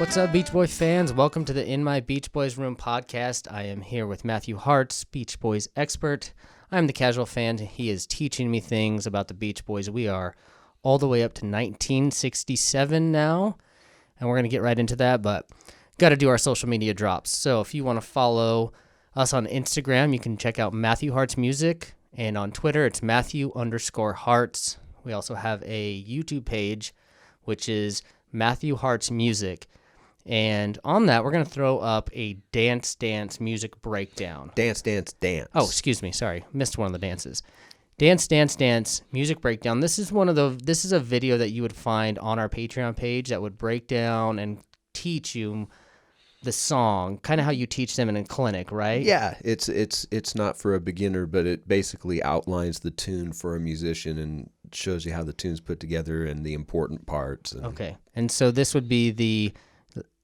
What's up, Beach Boy fans? Welcome to the In My Beach Boys Room podcast. I am here with Matthew Hartz, Beach Boys expert. I'm the casual fan. He is teaching me things about the Beach Boys. We are all the way up to 1967 now, and we're going to get right into that, but got to do our social media drops. So if you want to follow us on Instagram, you can check out Matthew Hartz Music, and on Twitter, it's Matthew_Hartz. We also have a YouTube page, which is Matthew Hartz Music. And on that, we're going to throw up a dance music breakdown. Dance. Oh, excuse me. Sorry. Missed one of the dances. Dance music breakdown. This is a video that you would find on our Patreon page that would break down and teach you the song, kind of how you teach them in a clinic, right? Yeah, it's not for a beginner, but it basically outlines the tune for a musician and shows you how the tune's put together and the important parts. Okay. And so this would be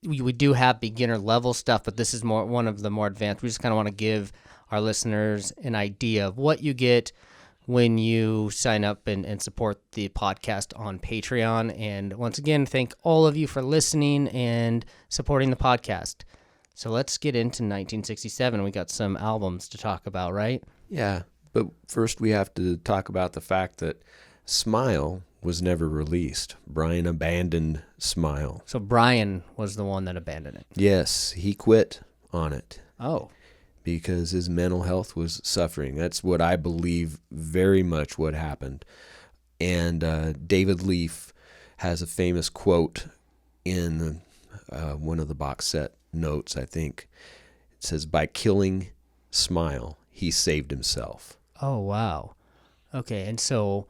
we do have beginner level stuff, but this is one of the more advanced. We just kind of want to give our listeners an idea of what you get when you sign up and support the podcast on Patreon. And once again, thank all of you for listening and supporting the podcast. So let's get into 1967. We got some albums to talk about, right? Yeah, but first we have to talk about the fact that Smile was never released. Brian abandoned Smile. So Brian was the one that abandoned it. Yes, he quit on it. Oh. Because his mental health was suffering. That's what I believe very much what happened. And David Leaf has a famous quote in one of the box set notes, I think. It says, "By killing Smile, he saved himself." Oh, wow. Okay, and so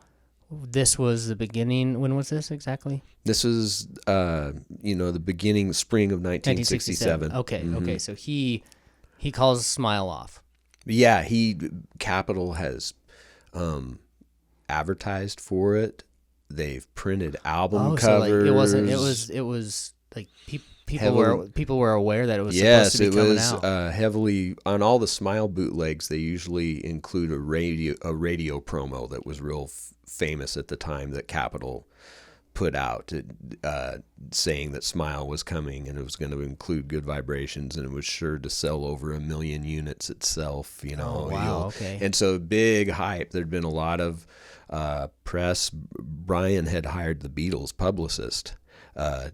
this was the beginning. When was this exactly? This was, the beginning, spring of 1967. Okay, okay. So he calls Smile off. Yeah, Capitol has advertised for it. They've printed album covers. So like it was like people were aware that it was supposed to be coming out. Yes, it was heavily on all the Smile bootlegs. They usually include a radio promo that was real famous at the time that Capitol put out, saying that Smile was coming and it was going to include Good Vibrations and it was sure to sell over 1 million units itself. Oh, wow, okay. And so big hype. There'd been a lot of press. Brian had hired the Beatles publicist,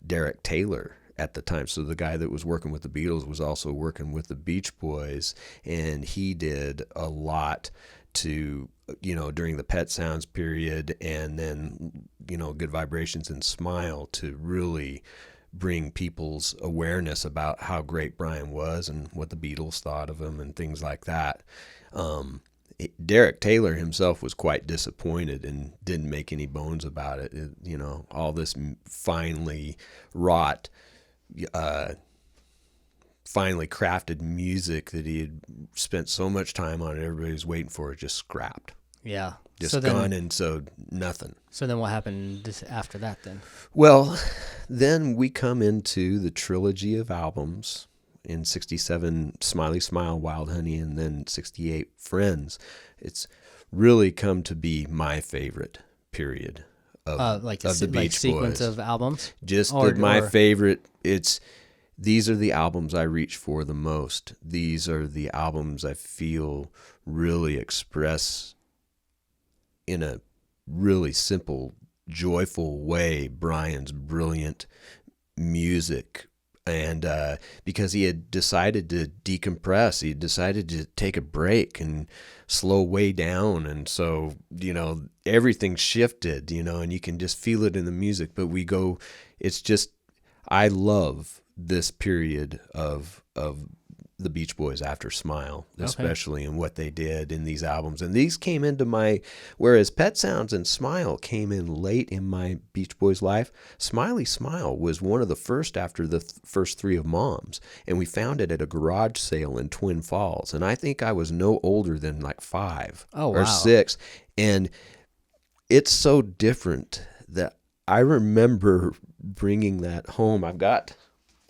Derek Taylor, at the time. So the guy that was working with the Beatles was also working with the Beach Boys, and he did a lot to, during the Pet Sounds period and then, Good Vibrations and Smile to really bring people's awareness about how great Brian was and what the Beatles thought of him and things like that. Derek Taylor himself was quite disappointed and didn't make any bones about it. All this finely wrought, finely crafted music that he had spent so much time on, everybody was waiting for it, just scrapped. Yeah. Just gone, and so nothing. So then what happened after that then? Well, then we come into the trilogy of albums. In 67, Smiley Smile, Wild Honey, and then 68, Friends. It's really come to be my favorite period of the Beach Boys. Sequence of albums? My favorite. These are the albums I reach for the most. These are the albums I feel really express in a really simple, joyful way Brian's brilliant music. And because he had decided to decompress, he decided to take a break and slow way down. And so, everything shifted, and you can just feel it in the music. But I love this period of the Beach Boys after Smile, especially in what they did in these albums. And these came into whereas Pet Sounds and Smile came in late in my Beach Boys life, Smiley Smile was one of the first after the first three of Moms. And we found it at a garage sale in Twin Falls. And I think I was no older than like 5 or 6. And it's so different that I remember bringing that home.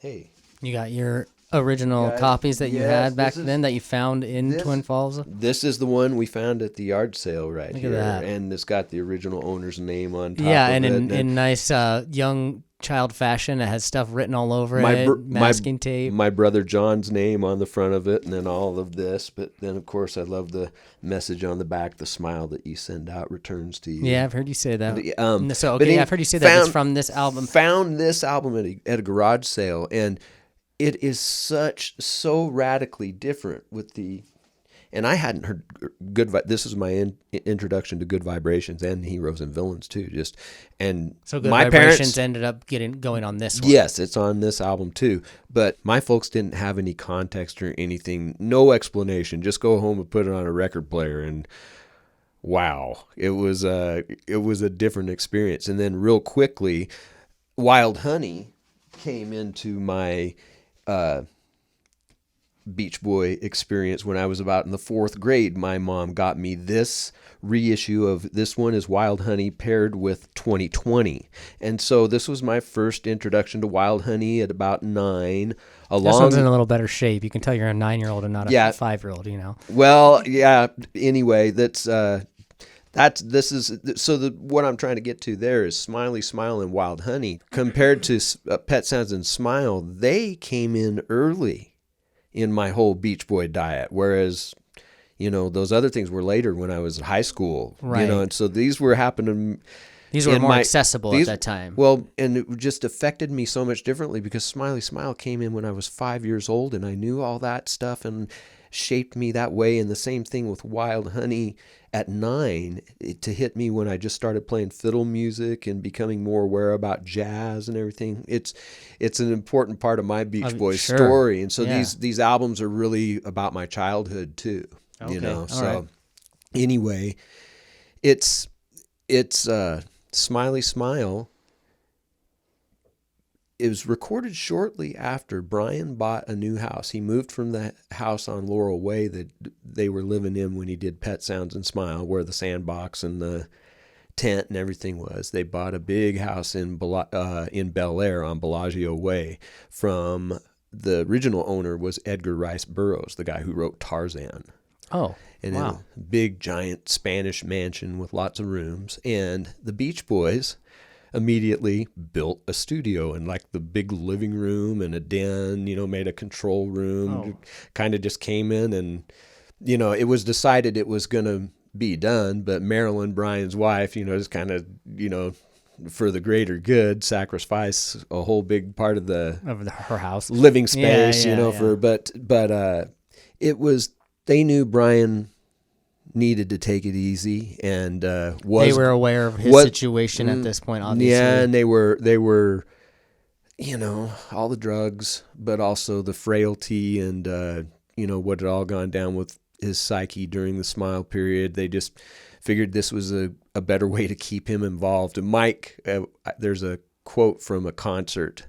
You got your original copies that you had back then that you found in Twin Falls? This is the one we found at the yard sale right Look here. at that. And it's got the original owner's name on top of it. Yeah, and in nice young child fashion. It has stuff written all over My it, br- masking tape. My brother John's name on the front of it, and then all of this. But then, of course, I love the message on the back. The smile that you send out returns to you. Yeah, I've heard you say that. So, but okay, I've heard you say that. It's from this album. Found this album at a garage sale, and it is so radically different with the. And I hadn't heard this is my introduction to Good Vibrations and Heroes and Villains too. So Good my Vibrations parents ended up going on this one. Yes, it's on this album too. But my folks didn't have any context or anything, no explanation. Just go home and put it on a record player, and wow, it was a different experience. And then real quickly, Wild Honey came into my Beach Boy experience when I was about in the 4th grade. My mom got me this reissue of this one is Wild Honey paired with 2020. And so this was my first introduction to Wild Honey at about 9. This one's in a little better shape. You can tell you're a 9-year-old and not a 5-year-old, you know. Well, yeah, anyway, what I'm trying to get to there is Smiley Smile and Wild Honey. Compared to Pet Sounds and Smile, they came in early in my whole Beach Boy diet, whereas, you know, those other things were later when I was in high school, right? You know, and so these were happening. These were more accessible at that time. Well, and it just affected me so much differently because Smiley Smile came in when I was 5 years old, and I knew all that stuff and shaped me that way. And the same thing with Wild Honey at 9 to hit me when I just started playing fiddle music and becoming more aware about jazz and everything. It's an important part of my Beach Boys story. And so these albums are really about my childhood too, you know? All so right. Anyway, it's Smiley Smile. It was recorded shortly after Brian bought a new house. He moved from the house on Laurel Way that they were living in when he did Pet Sounds and Smile, where the sandbox and the tent and everything was. They bought a big house in Bel Air on Bellagio Way. From the original owner was Edgar Rice Burroughs, the guy who wrote Tarzan. Oh, and wow. A big, giant Spanish mansion with lots of rooms. And the Beach Boys immediately built a studio and like the big living room and a den, you know, made a control room, kind of just came in and, you know, it was decided it was going to be done. But Marilyn, Brian's wife, you know, just kind of, you know, for the greater good, sacrifice a whole big part of her house living space, but it was, they knew Brian needed to take it easy, and they were aware of his situation at this point, obviously. Yeah, and they were, you know, all the drugs, but also the frailty and you know, what had all gone down with his psyche during the Smile period. They just figured this was a better way to keep him involved. And Mike, there's a quote from a concert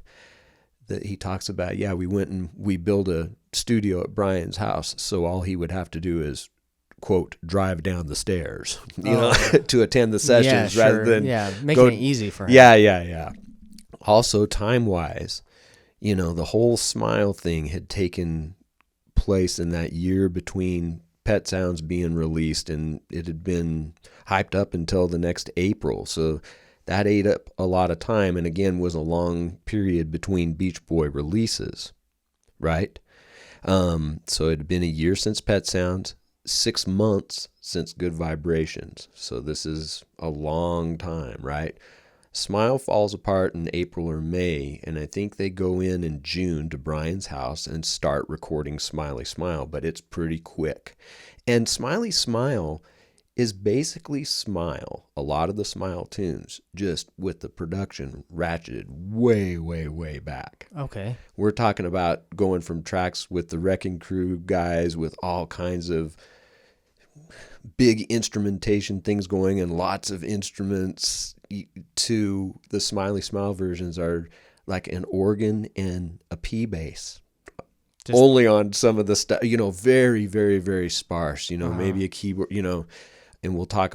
that he talks about. Yeah, we went and we built a studio at Brian's house, so all he would have to do is, quote, drive down the stairs, you know, to attend the sessions rather than making it easy for him. Yeah. Also, time-wise, you know, the whole Smile thing had taken place in that year between Pet Sounds being released, and it had been hyped up until the next April. So that ate up a lot of time, and again was a long period between Beach Boy releases, right? So it had been a year since Pet Sounds, 6 months since Good Vibrations. So this is a long time, right? Smile falls apart in April or May, and I think they go in June to Brian's house and start recording Smiley Smile, but it's pretty quick. And Smiley Smile is basically Smile, a lot of the Smile tunes, just with the production ratcheted way, way, way back. Okay. We're talking about going from tracks with the Wrecking Crew guys with all kinds of big instrumentation things going and lots of instruments, to the Smiley Smile versions are like an organ and a P bass. Just only on some of the stuff, you know, very, very, very sparse, you know, maybe a keyboard, you know, and we'll talk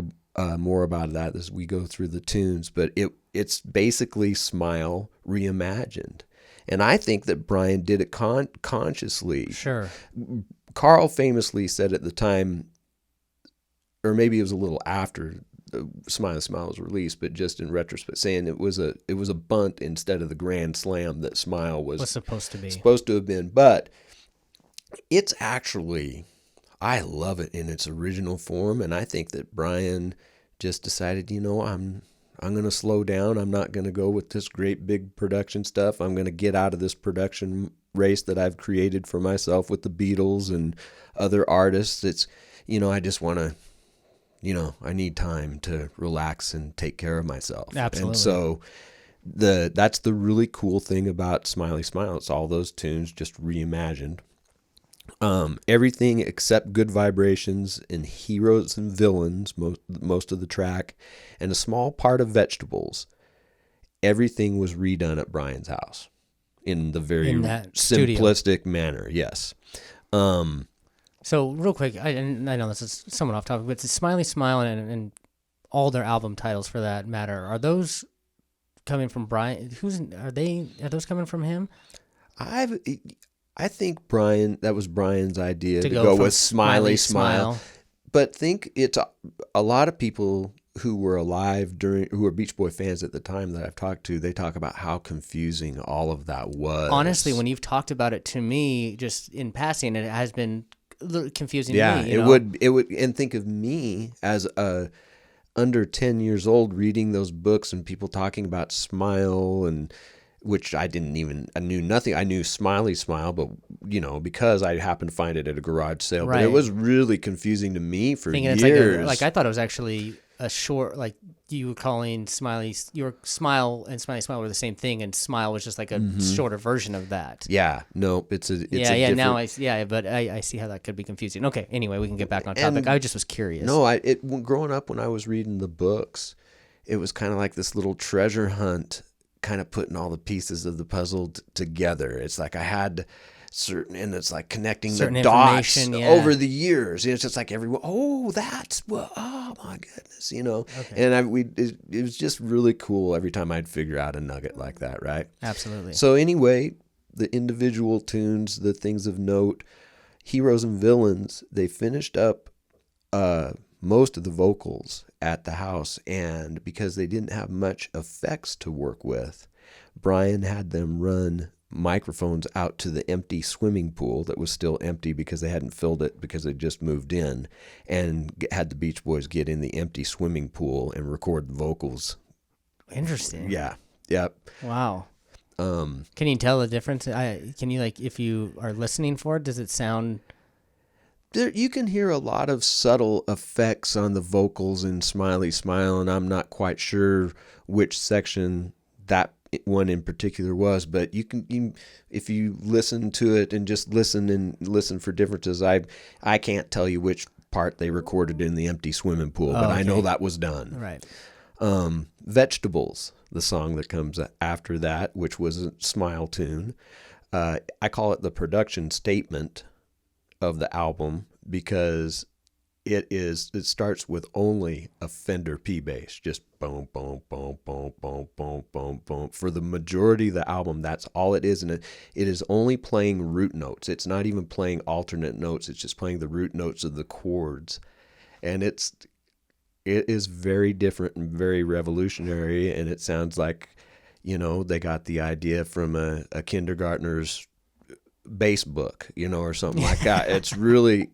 more about that as we go through the tunes, but it's basically Smile reimagined. And I think that Brian did it consciously. Sure. Carl famously said at the time, or maybe it was a little after Smiley Smile was released, but just in retrospect, saying it was a bunt instead of the grand slam that Smile was supposed to be. Supposed to have been. But it's actually, I love it in its original form, and I think that Brian just decided, I'm going to slow down. I'm not going to go with this great big production stuff. I'm going to get out of this production race that I've created for myself with the Beatles and other artists. It's, I just want to, I need time to relax and take care of myself. Absolutely. And so that's the really cool thing about Smiley Smile. It's all those tunes just reimagined. Everything except Good Vibrations and Heroes and Villains, most of the track, and a small part of Vegetables. Everything was redone at Brian's house in the very simplistic manner. Yes. So real quick, I know this is somewhat off topic, but it's Smiley Smile and all their album titles for that matter, are those coming from Brian? Are those coming from him? I think that was Brian's idea to go with Smiley Smile. But think it's a lot of people who were alive who were Beach Boy fans at the time that I've talked to, they talk about how confusing all of that was. Honestly, when you've talked about it to me, just in passing, it has been a little confusing to me. It would, and think of me as a under 10 years old reading those books and people talking about Smile, and which I knew nothing. I knew Smiley Smile, but because I happened to find it at a garage sale. Right. But it was really confusing to me for years. It's I thought it was actually a short, like you were calling your Smile and Smiley Smile were the same thing, and Smile was just like a shorter version of that. Yeah, no, it's a different... Now I see how that could be confusing. Okay, anyway, we can get back on topic. I just was curious. No, growing up when I was reading the books, it was kind of like this little treasure hunt, kind of putting all the pieces of the puzzle together. It's like I had and it's like connecting the dots over the years. It's just like everyone, oh my goodness, Okay. And it was just really cool every time I'd figure out a nugget like that, right? Absolutely. So anyway, the individual tunes, the things of note, Heroes and Villains, they finished up most of the vocals at the house, and because they didn't have much effects to work with, Brian had them run microphones out to the empty swimming pool that was still empty because they hadn't filled it because they just moved in, and had the Beach Boys get in the empty swimming pool and record the vocals. Interesting. Yeah. Yep. Wow. Can you tell the difference? Can you, if you are listening for it, does it sound... You can hear a lot of subtle effects on the vocals in Smiley Smile, and I'm not quite sure which section that one in particular was, but if you listen to it and just listen for differences, I can't tell you which part they recorded in the empty swimming pool, but I know that was done. Right. Vegetables, the song that comes after that, which was a Smile tune. I call it the production statement of the album because it starts with only a Fender P bass, just boom, boom, boom, boom, boom, boom, boom, boom. For the majority of the album, that's all it is, and it is only playing root notes. It's not even playing alternate notes. It's just playing the root notes of the chords, and it is very different and very revolutionary. And it sounds like, they got the idea from a kindergartner's bass book, or something like that. It's really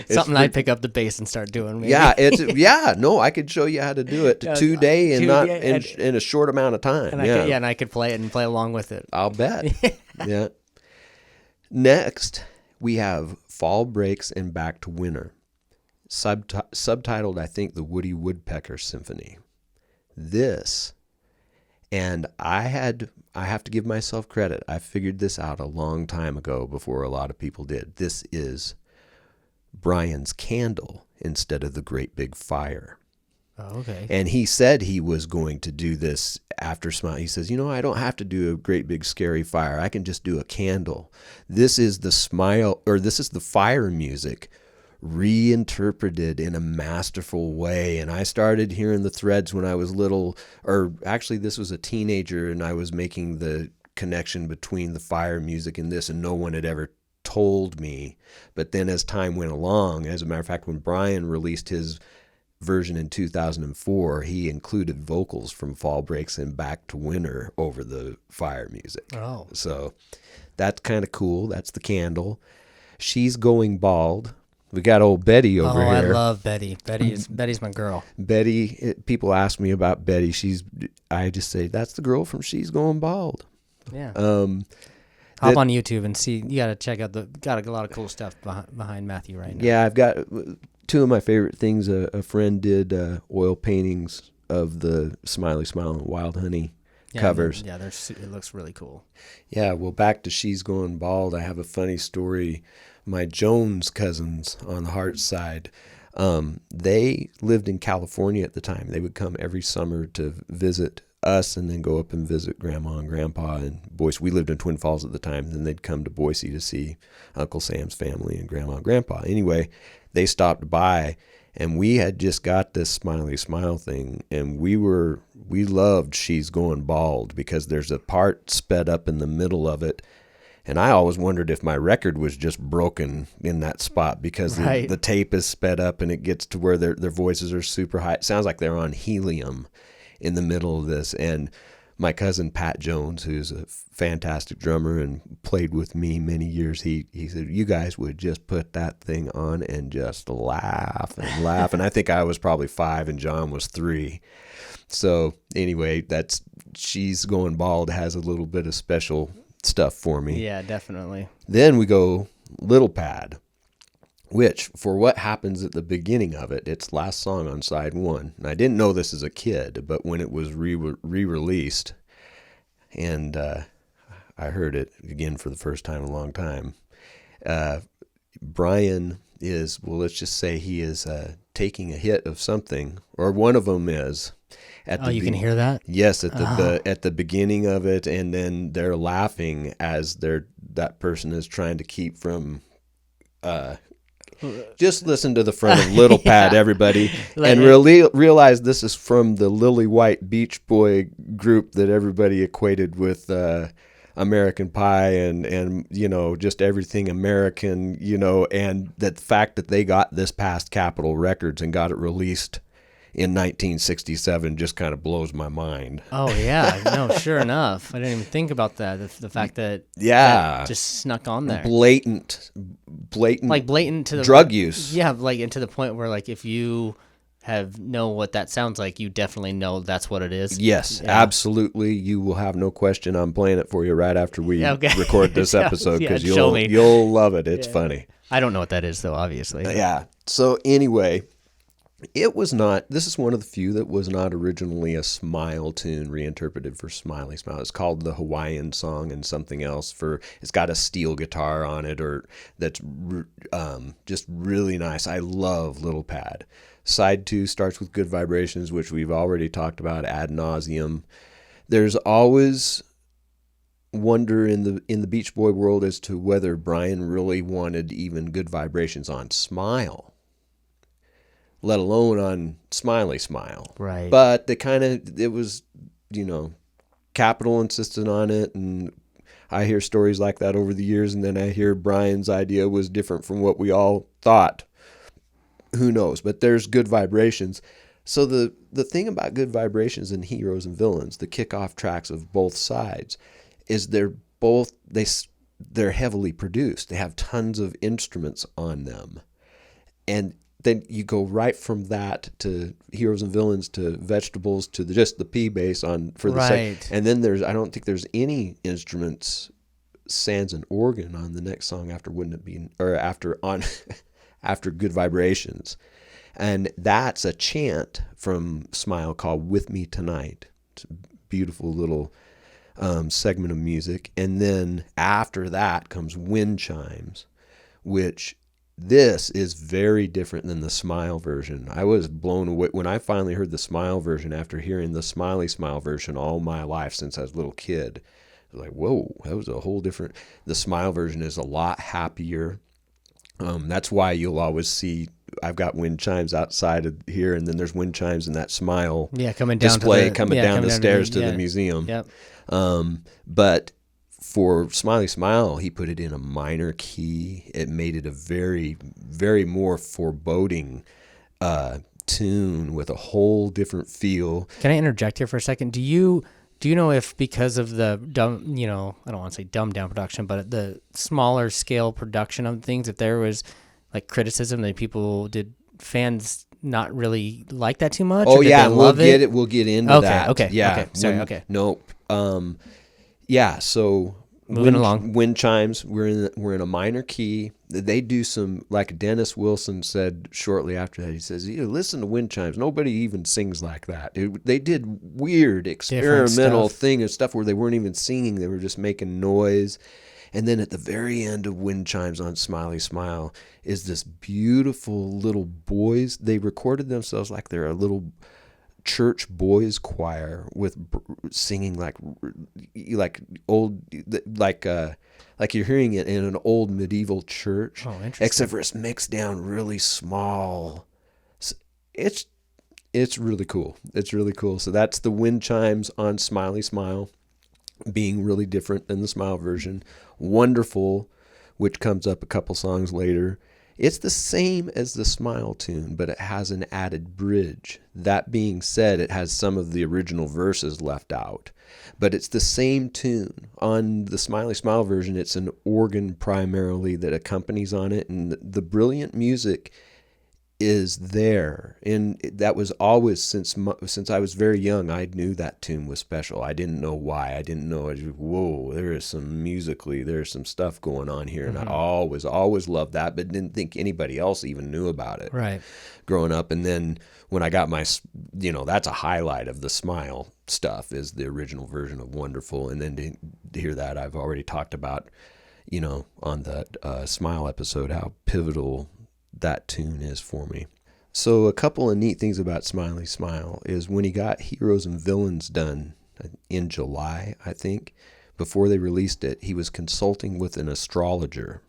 something I'd pick up the bass and start doing. Maybe. Yeah, I could show you how to do it today and not in a short amount of time. And I could play it and play along with it. I'll bet. Yeah. Next, we have Fall Breaks and Back to Winter, subtitled, I think, The Woody Woodpecker Symphony. And I have to give myself credit. I figured this out a long time ago before a lot of people did. This is Brian's Candle instead of The Great Big Fire. Oh, okay. And he said he was going to do this after Smile. He says, I don't have to do a great big scary fire. I can just do a candle. This is the fire music reinterpreted in a masterful way. And I started hearing the threads when I was little, or actually this was a teenager, and I was making the connection between the fire music and this, and no one had ever told me. But then as time went along, as a matter of fact, when Brian released his version in 2004, he included vocals from Fall Breaks and Back to Winter over the fire music. Oh. So that's kind of cool. That's the candle. She's Going Bald. We got old Betty over here. I love Betty. Betty's my girl. Betty, people ask me about Betty. I just say, that's the girl from She's Going Bald. Yeah. Hop on YouTube and see. You got to check out got a lot of cool stuff behind Matthew right now. Yeah, I've got two of my favorite things. A friend did oil paintings of the Smiley Smile and Wild Honey covers. Yeah, it looks really cool. Yeah, well, back to She's Going Bald, I have a funny story. My Jones cousins on the Hart side, they lived in California at the time. They would come every summer to visit us and then go up and visit Grandma and Grandpa in Boise. We lived in Twin Falls at the time. Then they'd come to Boise to see Uncle Sam's family and Grandma and Grandpa. Anyway, they stopped by, and we had just got this Smiley Smile thing, and we loved She's Going Bald because there's a part sped up in the middle of it. And I always wondered if my record was just broken in that spot because the tape is sped up and it gets to where their voices are super high. It sounds like they're on helium in the middle of this. And my cousin Pat Jones, who's a fantastic drummer and played with me many years, he said, you guys would just put that thing on and just laugh and laugh. And I think I was probably 5 and John was 3. So anyway, that's She's Going Bald has a little bit of special stuff for me. Yeah, definitely. Then we go Little Pad, which for what happens at the beginning of it, it's last song on side 1. And I didn't know this as a kid, but when it was re-released and I heard it again for the first time in a long time, Brian is, well, let's just say he is taking a hit of something, or one of them is. You can hear that? Yes, at the beginning of it, and then they're laughing as that person is trying to keep from. Just listen to the front of Little Pad, everybody, and realize this is from the Lily White Beach Boy group that everybody equated with American Pie and just everything American, and that the fact that they got this past Capitol Records and got it released in 1967 just kind of blows my mind. Oh yeah, no, sure enough. I didn't even think about that. The fact that that just snuck on there. Blatant to the drug use. Yeah, and to the point where if you know what that sounds like, you definitely know that's what it is. Yes, absolutely. You will have no question. I'm playing it for you right after we record this episode because you'll love it. It's funny. I don't know what that is though, obviously. Yeah. So anyway, this is one of the few that was not originally a Smile tune reinterpreted for Smiley Smile. It's called the Hawaiian Song and something else it's got a steel guitar on it that's just really nice. I love Little Pad. Side 2 starts with Good Vibrations, which we've already talked about ad nauseum. There's always wonder in the Beach Boy world as to whether Brian really wanted even Good Vibrations on Smile, let alone on Smiley Smile. Right. But it was, Capitol insisted on it, and I hear stories like that over the years, and then I hear Brian's idea was different from what we all thought. Who knows? But there's Good Vibrations. So the thing about Good Vibrations and Heroes and Villains, the kickoff tracks of both sides, is they're heavily produced. They have tons of instruments on them. And then you go right from that to Heroes and Villains to Vegetables to just the P bass for the second. And then I don't think there's any instruments, sans an organ on the next song after after Good Vibrations. And that's a chant from Smile called With Me Tonight. It's a beautiful little segment of music. And then after that comes Wind Chimes, which this is very different than the Smile version. I was blown away when I finally heard the Smile version after hearing the Smiley Smile version all my life since I was a little kid. I was like, whoa, that was a whole different... The Smile version is a lot happier. That's why you'll always see... I've got wind chimes outside of here, and then there's wind chimes in that Smile coming down display coming down the stairs to the museum. Yep. But for Smiley Smile, he put it in a minor key. It made it a very, very more foreboding tune with a whole different feel. Can I interject here for a second? Do you know if because of the dumb, I don't want to say dumbed down production, but the smaller scale production of things, if there was like criticism that fans not really like that too much? Oh yeah, we'll get into that. Okay. Yeah. Okay. Sorry. Okay. Nope. Yeah. So Moving along. Wind chimes. We're in a minor key. They do some, like Dennis Wilson said shortly after that. He says, "Listen to wind chimes. Nobody even sings like that." They did weird experimental thing and stuff where they weren't even singing. They were just making noise. And then at the very end of Wind Chimes on Smiley Smile is this beautiful little boys. They recorded themselves like they're a little church boys choir with singing like old, like you're hearing it in an old medieval church. Oh, interesting. Except for it's mixed down really small. It's really cool. It's really cool. So that's the Wind Chimes on Smiley Smile, being really different than the Smile version. Wonderful, which comes up a couple songs later. It's the same as the Smile tune, but it has an added bridge. That being said, it has some of the original verses left out, but it's the same tune. On the Smiley Smile version, it's an organ primarily that accompanies on it, and the brilliant music is there, and that was always since I was very young. I knew that tune was special. I didn't know why. I didn't know. Whoa, there's some stuff going on here, and I always loved that, but didn't think anybody else even knew about it. Right. Growing up, and then when I got my, that's a highlight of the Smile stuff is the original version of Wonderful, and then to hear that, I've already talked about, on the Smile episode, how pivotal that tune is for me. So a couple of neat things about Smiley Smile is when he got Heroes and Villains done in July, I think, before they released it, he was consulting with an astrologer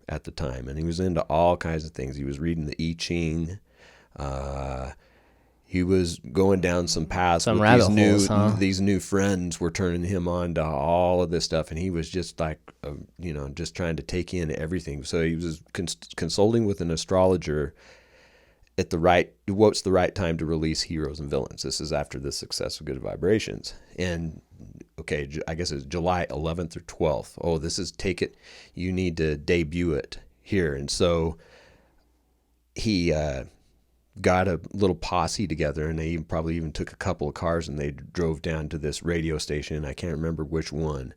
at the time, and he was into all kinds of things. He was reading the I Ching. He was going down some paths with these new friends were turning him on to all of this stuff, and he was just like, just trying to take in everything. So he was consulting with an astrologer at what's the right time to release Heroes and Villains. This is after the success of Good Vibrations, and I guess it's July 11th or 12th. Oh, this is take it. You need to debut it here, and so he got a little posse together, and they probably even took a couple of cars, and they drove down to this radio station. I can't remember which one,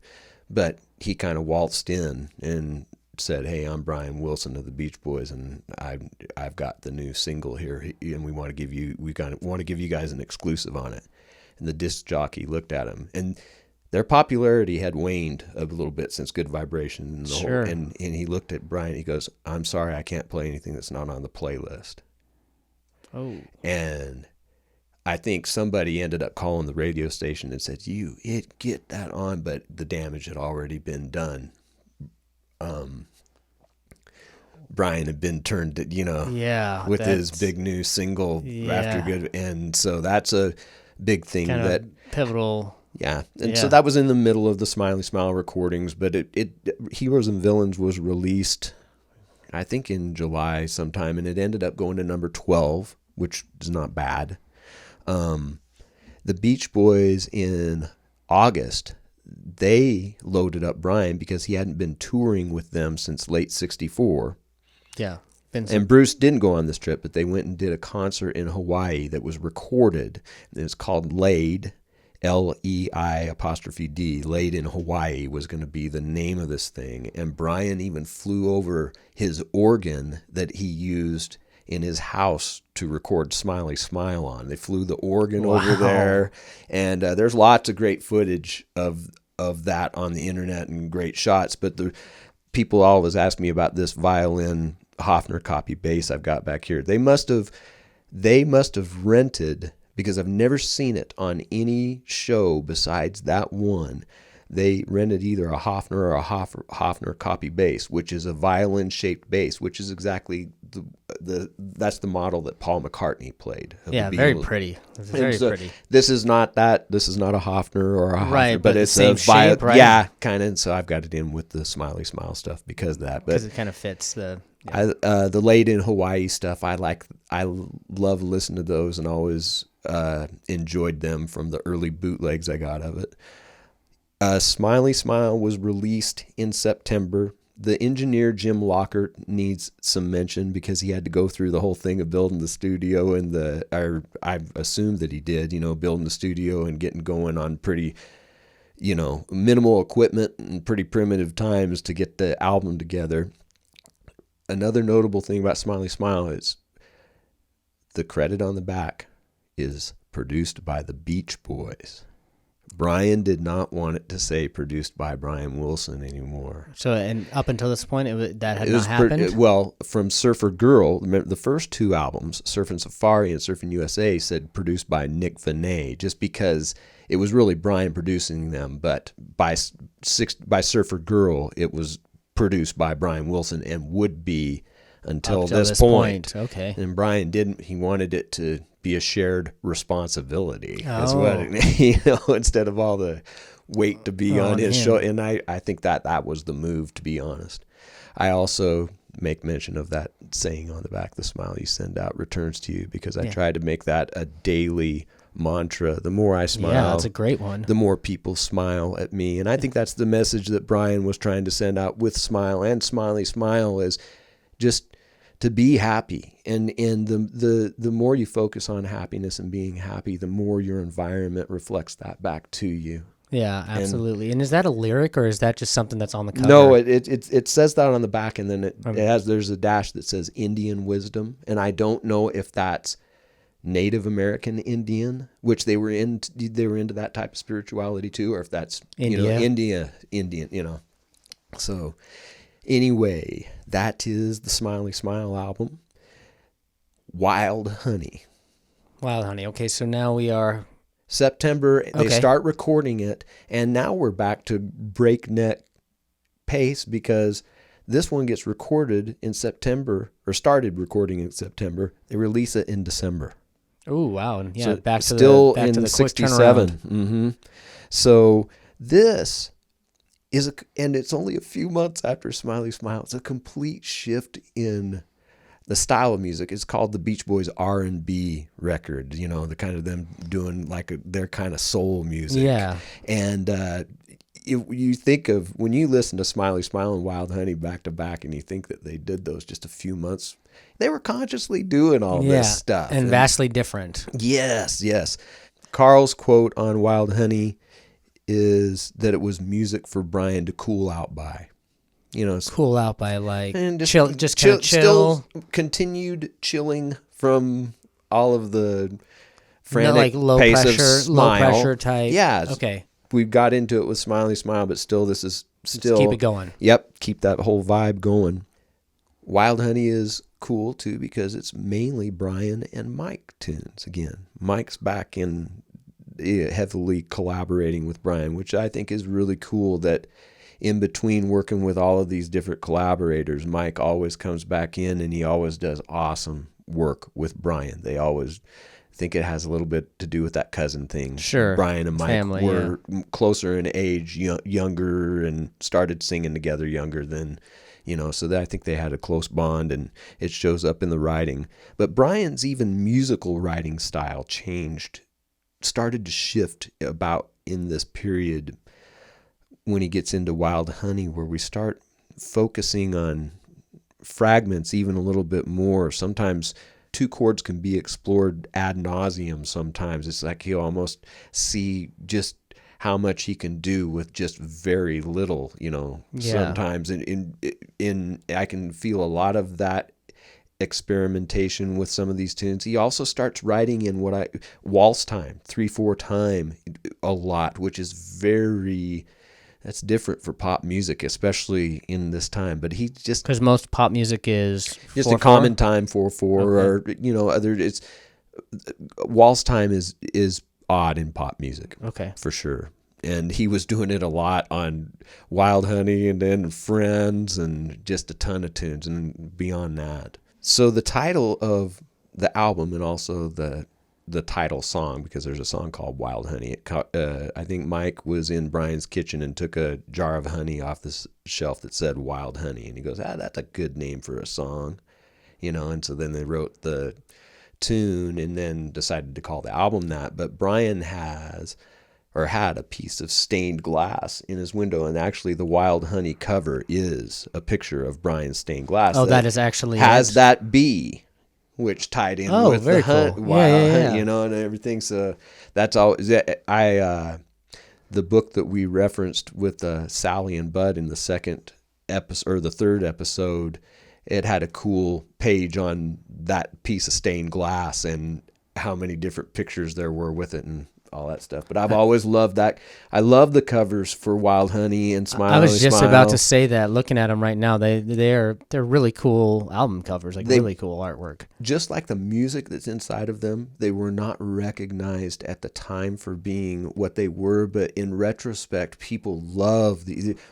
but he kind of waltzed in and said, "Hey, I'm Brian Wilson of the Beach Boys, and I've got the new single here, and we want to give you guys an exclusive on it." And the disc jockey looked at him, and their popularity had waned a little bit since Good Vibration, and he looked at Brian. He goes, "I'm sorry, I can't play anything that's not on the playlist." Oh. And I think somebody ended up calling the radio station and said, get that on, but the damage had already been done. Brian had been turned, with his big new single after Good. And so that's a big thing that pivotal. Yeah. And so that was in the middle of the Smiley Smile recordings, but it Heroes and Villains was released, I think, in July sometime, and it ended up going to number 12, which is not bad. The Beach Boys in August, they loaded up Brian because he hadn't been touring with them since late 1964. Yeah. And Bruce didn't go on this trip, but they went and did a concert in Hawaii that was recorded. It's called Laid, L-E-I''D. Laid in Hawaii was going to be the name of this thing. And Brian even flew over his organ that he used in his house to record Smiley Smile on. They flew the organ over there. And there's lots of great footage of that on the internet and great shots. But the people always ask me about this violin Hofner copy bass I've got back here. They must have rented, because I've never seen it on any show besides that one. They rented either a Hofner or a Hofner copy bass, which is a violin-shaped bass, which is exactly that's the model that Paul McCartney played. Yeah, very pretty. It's very pretty. This is not that. This is not a Hofner or a Hofner, right, but it's same a shape, right? Yeah, kind of. And so I've got it in with the Smiley Smile stuff because of that. Because it kind of fits the. The Laid in Hawaii stuff, I like love listening to those and always enjoyed them from the early bootlegs I got of it. Smiley Smile was released in September. The engineer, Jim Lockhart, needs some mention because he had to go through the whole thing of building the studio I assumed that he did, building the studio and getting going on pretty, minimal equipment and pretty primitive times to get the album together. Another notable thing about Smiley Smile is the credit on the back is produced by the Beach Boys. Brian did not want it to say produced by Brian Wilson anymore. So, and up until this point, that had not happened? Well, from Surfer Girl, the first two albums, Surfing Safari and Surfing USA, said produced by Nick Vinay, just because it was really Brian producing them. But by Surfer Girl, it was produced by Brian Wilson and would be until this point. Okay. And Brian didn't. He wanted it to be a shared responsibility. That's Oh. what, instead of all the weight to be on his show. And I think that was the move, to be honest. I also make mention of that saying on the back, the smile you send out returns to you, because I tried to make that a daily mantra. The more I smile, that's a great one. The more people smile at me. And I think that's the message that Brian was trying to send out with Smile and Smiley Smile, is just to be happy. And the more you focus on happiness and being happy, the more your environment reflects that back to you. Yeah, absolutely. And is that a lyric, or is that just something that's on the cover? No, it says that on the back, and then there's a dash that says Indian wisdom, and I don't know if that's Native American Indian, which they were into that type of spirituality too, or if that's Indian. So anyway, that is the Smiley Smile album, Wild Honey. Wild Honey. Okay, so now we are September. They start recording it, and now we're back to breakneck pace, because this one gets recorded in September, or started recording in September. They release it in December. Oh, wow. Yeah, so back to still the in quick 67. turnaround. Mm-hmm. So this is and it's only a few months after Smiley Smile. It's a complete shift in the style of music. It's called the Beach Boys R&B record. The kind of them doing like their kind of soul music. Yeah. And you think of, when you listen to Smiley Smile and Wild Honey back to back, and you think that they did those just a few months, they were consciously doing all this stuff. And vastly different. Yes. Carl's quote on Wild Honey is that it was music for Brian to cool out by. Cool out by, like, and chill. Still continued chilling from all of the frantic low pace pressure, of Smile. low pressure type. Yeah. Okay. We got into it with Smiley Smile, but still, this is still... Just keep it going. Yep, keep that whole vibe going. Wild Honey is cool, too, because it's mainly Brian and Mike tunes. Again, Mike's back in heavily collaborating with Brian, which I think is really cool, that in between working with all of these different collaborators, Mike always comes back in, and he always does awesome work with Brian. They always... think it has a little bit to do with that cousin thing. Sure. Brian and Mike Family, were closer in age, younger, and started singing together younger than, so that I think they had a close bond, and it shows up in the writing. But Brian's even musical writing style started to shift about in this period when he gets into Wild Honey, where we start focusing on fragments even a little bit more. Sometimes two chords can be explored ad nauseum. Sometimes it's like you almost see just how much he can do with just very little, sometimes in I can feel a lot of that experimentation with some of these tunes. He also starts writing in waltz time, 3/4 time a lot, which is that's different for pop music, especially in this time. But he just... Because most pop music is just a common time, 4/4, or, it's... Waltz time is odd in pop music. Okay. For sure. And he was doing it a lot on Wild Honey, and then Friends, and just a ton of tunes, and beyond that. So the title of the album, and also the title song, because there's a song called Wild Honey. I think Mike was in Brian's kitchen and took a jar of honey off the shelf that said Wild Honey. And he goes, that's a good name for a song. and so then they wrote the tune and then decided to call the album that. But Brian had a piece of stained glass in his window, and actually the Wild Honey cover is a picture of Brian's stained glass. Oh, that is actually has that bee, which tied in with very the cool. Wild Yeah. Honey, and everything. So that's all. The book that we referenced with Sally and Bud in the second episode or the third episode, it had a cool page on that piece of stained glass and how many different pictures there were with it and all that stuff. But I've always loved that. I love the covers for Wild Honey and Smiley Smile. I was just about to say that. Looking at them right now, they're really cool album covers, really cool artwork. Just like the music that's inside of them, they were not recognized at the time for being what they were, but in retrospect, people love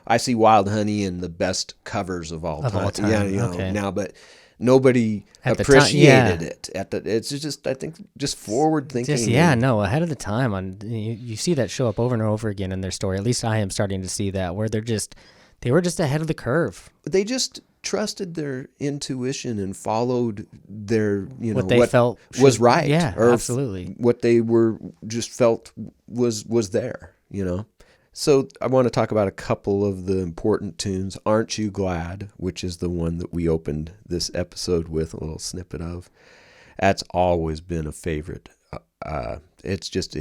I see Wild Honey in the best covers of all time. Yeah, now, but nobody appreciated it it's just, I think, just forward thinking. Ahead of the time. You see that show up over and over again in their story. At least I am starting to see that, where they were just ahead of the curve. They just trusted their intuition and followed their, what they felt was right. Yeah, or absolutely. What they were just felt was there, So I want to talk about a couple of the important tunes. Aren't You Glad, which is the one that we opened this episode with, a little snippet of. That's always been a favorite. It's just,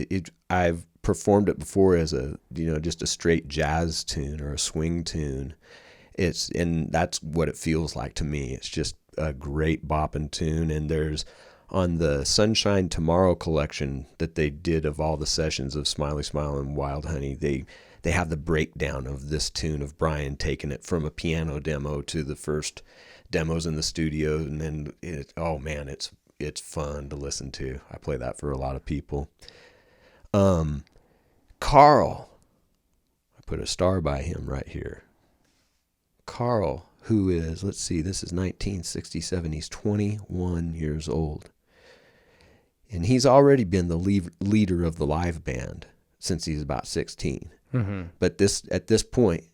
I've performed it before as just a straight jazz tune or a swing tune. And that's what it feels like to me. It's just a great bopping tune. And there's, on the Sunshine Tomorrow collection that they did of all the sessions of Smiley Smile and Wild Honey, they have the breakdown of this tune of Brian taking it from a piano demo to the first demos in the studio, and then it's fun to listen to. I play that for a lot of people. Carl, I put a star by him right here. Carl, who is, let's see, this is 1967. He's 21 years old. And he's already been the leader of the live band since he's about 16. Mm-hmm. But at this point,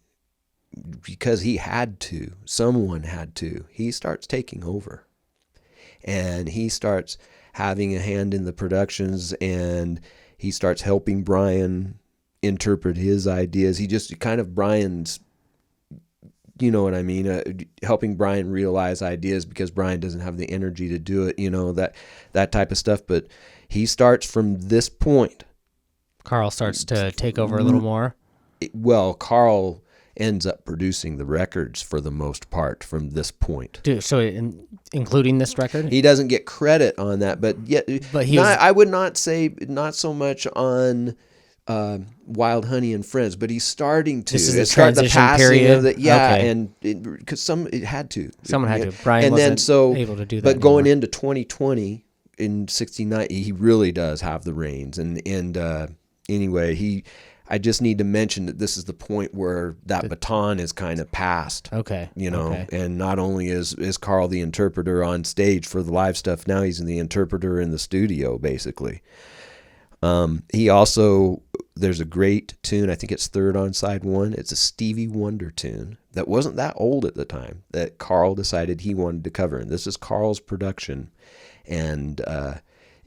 because someone had to, he starts taking over. And he starts having a hand in the productions, and he starts helping Brian interpret his ideas. He just kind of Brian's, you know what I mean? Helping Brian realize ideas because Brian doesn't have the energy to do it, that type of stuff. But he starts from this point. Carl starts to take over a little more. Carl ends up producing the records for the most part from this point. Including this record? He doesn't get credit on that, but I would not say not so much on Wild Honey and Friends, but he's starting to. This is the transition period. And because it had to. Someone had to. Brian wasn't able to do that. But going into 2020 in '69, he really does have the reins. And anyway, I just need to mention that this is the point where that baton is kind of passed. Okay. And not only is Carl the interpreter on stage for the live stuff, now he's the interpreter in the studio, basically. He also, there's a great tune, I think it's third on side one. It's a Stevie Wonder tune that wasn't that old at the time that Carl decided he wanted to cover. And this is Carl's production. And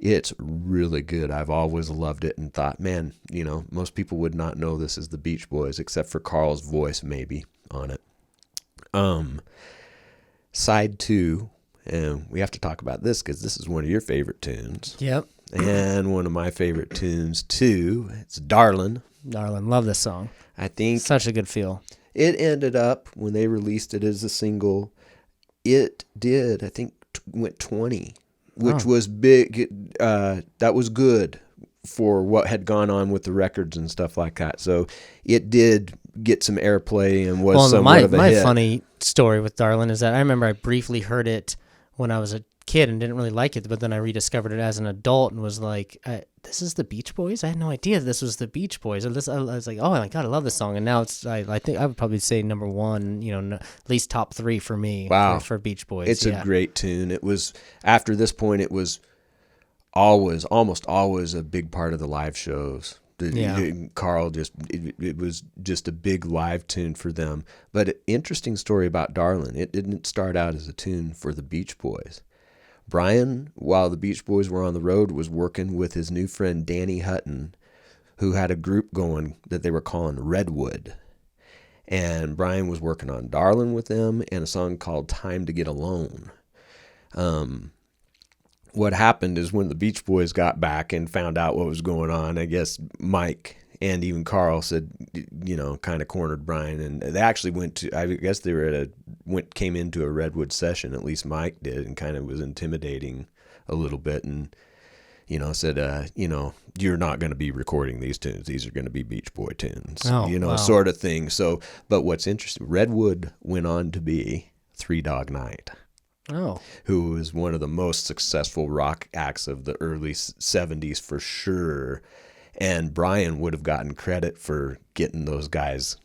it's really good. I've always loved it and thought, man, most people would not know this is the Beach Boys except for Carl's voice maybe on it. Side two, and we have to talk about this because this is one of your favorite tunes. Yep. And one of my favorite tunes too. It's Darlin'. Darlin', love this song. I think such a good feel. It ended up, when they released it as a single, it did, I think, went 20. Which was big. That was good for what had gone on with the records and stuff like that. So it did get some airplay and was somewhat of a hit. My funny story with Darlin' is that I remember I briefly heard it when I was a kid and didn't really like it, but then I rediscovered it as an adult and was like, this is the Beach Boys? I had no idea this was the Beach Boys. I was like, oh my God, I love this song. And now I think I would probably say number one, at least top three for me. Wow. For Beach Boys. It's a great tune. It was, after this point, it was almost always a big part of the live shows. Carl it was just a big live tune for them. But an interesting story about Darlin', it didn't start out as a tune for the Beach Boys. Brian, while the Beach Boys were on the road, was working with his new friend Danny Hutton, who had a group going that they were calling Redwood. And Brian was working on Darlin' with them and a song called Time to Get Alone. What happened is when the Beach Boys got back and found out what was going on, I guess Mike and even Carl said, kind of cornered Brian, and they actually came into a Redwood session, at least Mike did, and kind of was intimidating a little bit, and said, you're not going to be recording these tunes. These are going to be Beach Boy tunes, wow. Sort of thing. So, but what's interesting, Redwood went on to be Three Dog Night. Oh. Who was one of the most successful rock acts of the early 70s for sure. And Brian would have gotten credit for getting those guys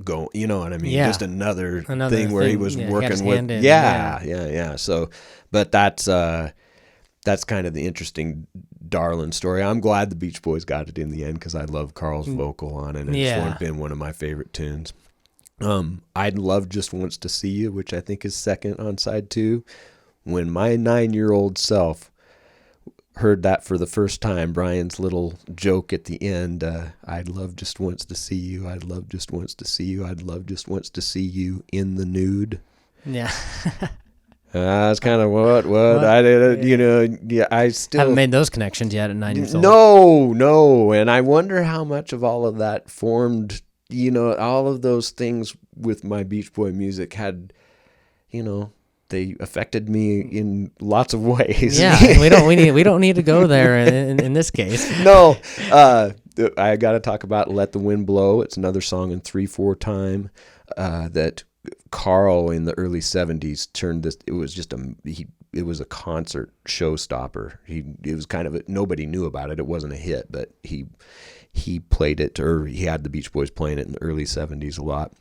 going. You know what I mean? Yeah. Just another thing where he was working with. Yeah. So, but that's kind of the interesting Darlin' story. I'm glad the Beach Boys got it in the end because I love Carl's vocal on it. And it's been one of my favorite tunes. I'd Love Just Wants to See You, which I think is second on side 2. When my 9-year-old self heard that for the first time, Brian's little joke at the end, I'd love just wants to see you, I'd love just wants to see you, I'd love just wants to see you in the nude. Yeah. That's kind of what I did, I still haven't made those connections yet at 9 years old. No, and I wonder how much of all of that formed. All of those things with my Beach Boy music had, they affected me in lots of ways. Yeah, we don't need to go there in this case. No, I got to talk about "Let the Wind Blow." It's another song in 3/4 time that Carl in the early 70s turned this. It was just it was a concert showstopper. It was kind of nobody knew about it. It wasn't a hit, but he played it, or he had the Beach Boys playing it in the early 70s a lot.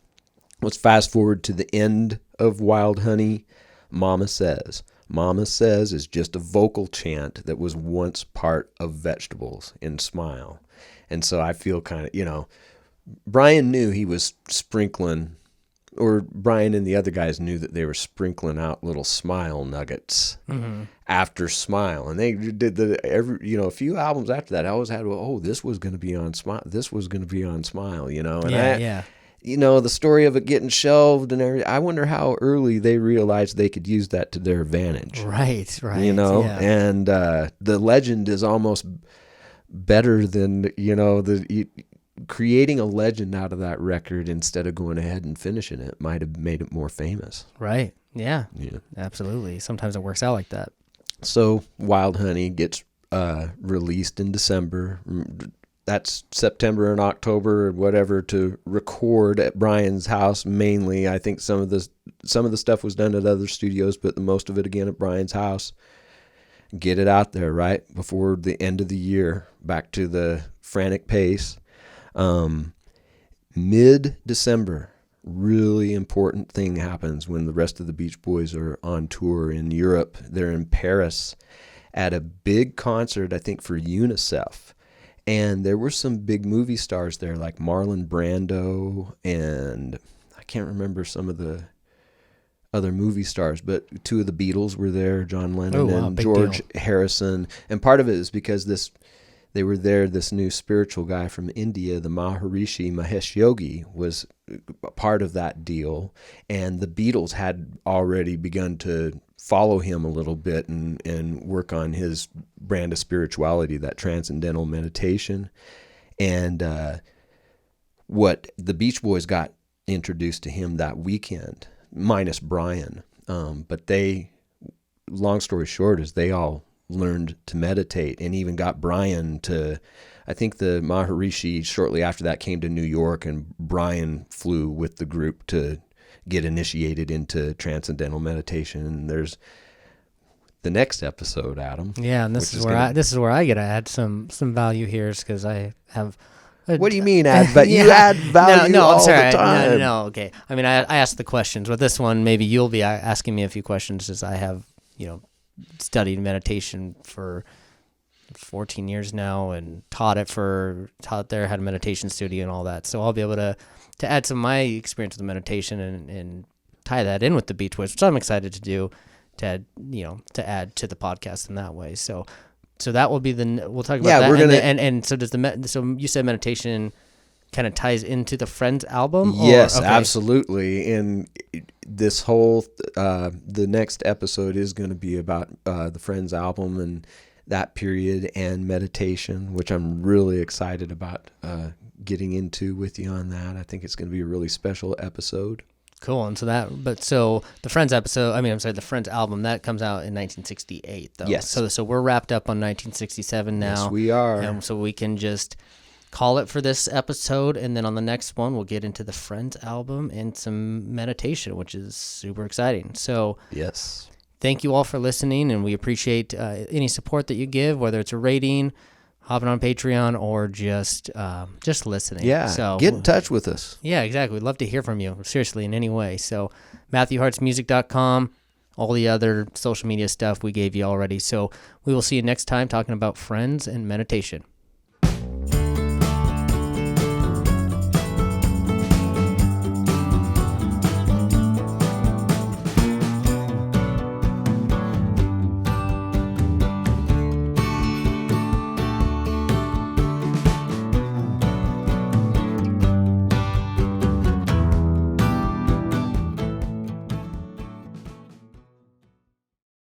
Let's fast forward to the end of Wild Honey. Mama Says. Mama Says is just a vocal chant that was once part of Vegetables in Smile. And so I feel kind of, Brian knew he was sprinkling, or Brian and the other guys knew that they were sprinkling out little Smile nuggets after Smile. And they did a few albums after that. I always had, this was going to be on Smile. This was going to be on Smile, And the story of it getting shelved and everything. I wonder how early they realized they could use that to their advantage. Right. And the legend is almost better than, creating a legend out of that record instead of going ahead and finishing it might have made it more famous. Right. Yeah. Absolutely. Sometimes it works out like that. So Wild Honey gets released in December. That's September and October or whatever to record at Brian's house mainly. I think some of the stuff was done at other studios, but the most of it again at Brian's house. Get it out there right before the end of the year, back to the frantic pace. Mid-December, really important thing happens when the rest of the Beach Boys are on tour in Europe. They're in Paris at a big concert, I think, for UNICEF. And there were some big movie stars there, like Marlon Brando, and I can't remember some of the other movie stars, but 2 of the Beatles were there, John Lennon and George Harrison. And part of it is because they were there, this new spiritual guy from India, the Maharishi Mahesh Yogi, was a part of that deal. And the Beatles had already begun to follow him a little bit and work on his brand of spirituality, that transcendental meditation. And what the Beach Boys got introduced to him that weekend, minus Brian. But long story short, is they all learned to meditate and even got Brian to, I think the Maharishi shortly after that came to New York, and Brian flew with the group to get initiated into transcendental meditation. And there's the next episode, Adam. Yeah, and this is where I get to add some value here, because I have. What do you mean add? But you add value all the time. No, okay. I mean, I ask the questions. With this one, maybe you'll be asking me a few questions, as I have, studied meditation for 14 years now, and taught there, had a meditation studio and all that. So I'll be able to add some of my experience with meditation and tie that in with the Beach Boys, which I'm excited to do, to add to the podcast in that way. So that will be we'll talk about that. We're gonna and so so you said meditation kind of ties into the Friends album? Yes, okay. Absolutely. And this whole the next episode is going to be about the Friends album and that period and meditation, which I'm really excited about getting into with you on that. I think it's going to be a really special episode. Cool. And so the Friends the Friends album, that comes out in 1968 though. Yes. So we're wrapped up on 1967 now. Yes, we are. And so we can just call it for this episode, and then on the next one we'll get into the Friends album and some meditation, which is super exciting. So yes, thank you all for listening, and we appreciate any support that you give, whether it's a rating, hopping on Patreon, or just listening. Yeah, so get in touch with us. Yeah, exactly. We'd love to hear from you, seriously, in any way. So MatthewHartsMusic.com, all the other social media stuff we gave you already. So we will see you next time talking about Friends and meditation.